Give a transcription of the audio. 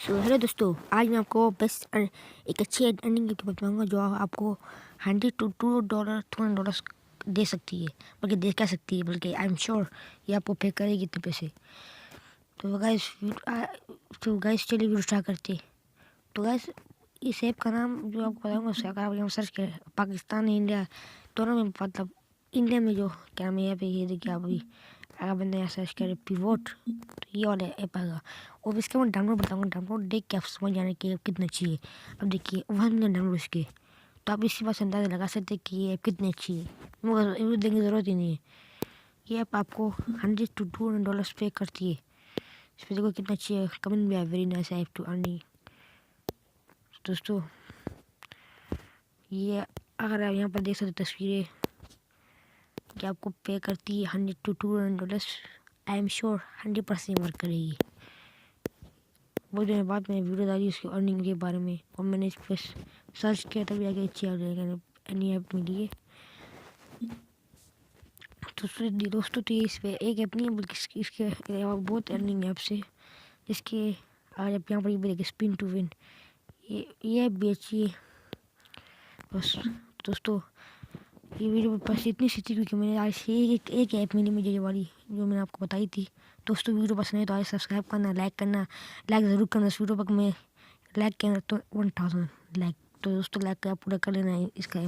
Hello दोस्तों, आज मैं आपको बेस्ट एक अच्छी अर्निंग की बताऊंगा जो आपको $100 to $200 दे सकती है, बल्कि दे क्या सकती है, बल्कि आई एम श्योर ये आपको पे करेगी इतने पैसे। तो गाइस चलिए वीडियो स्टार्ट करते हैं। तो गाइस इस ऐप का नाम जो आपको बताऊंगा, उससे अगर आप यहाँ सर्च करें पाकिस्तान इंडिया दोनों में, मतलब इंडिया में जो क्या नाम है यहाँ पे, ये देखिए आप अभी अगर बंदा यहाँ सर्च करें पिवोट, तो ये वाला ऐप आएगा। और इसका मैं डाउनलोड बताऊंगा, डाउनलोड देख के आप समझ जाने की ऐप कितनी अच्छी है। अब देखिए 1 मिलियन डाउनलोड इसके, तो आप इसी बात से अंदाजा लगा सकते हैं कि ये ऐप कितनी अच्छी है। मगर रिव्यू देने की ज़रूरत ही नहीं है। ये ऐप आपको $100 to $200 पे करती है। इस पर देखो कितना अच्छी है, कमेंट भी है very nice app to earning. दोस्तों ये अगर आप यहाँ पर देख सकते तस्वीरें कि आपको पे करती है $100 to $200, I am sure 100% work करेगी। बहुत दिनों बाद मैंने वीडियो डाली उसकी अर्निंग के बारे में, और मैंने इस पर सर्च किया तभी आगे अच्छी आ जाएगा एनी ऐप मिली है। दोस्तों तो ये इस पर एक ऐप नहीं है, बल्कि इसके अलावा बहुत अर्निंग ऐप्स है जिसके आज आप यहाँ पर भी देखिए स्पिन टू विन, ये ऐप भी अच्छी है। बस दोस्तों ये वीडियो बस इतनी सी थी, क्योंकि मैंने आज से एक ऐप मिली मुझे, ये वाली जो मैंने आपको बताई थी। दोस्तों वीडियो पसंद है तो आज सब्सक्राइब करना, लाइक करना, लाइक ज़रूर करना इस वीडियो पर। मैं लाइक करना तो 1000 लाइक, तो दोस्तों लाइक पूरा कर लेना है इसका।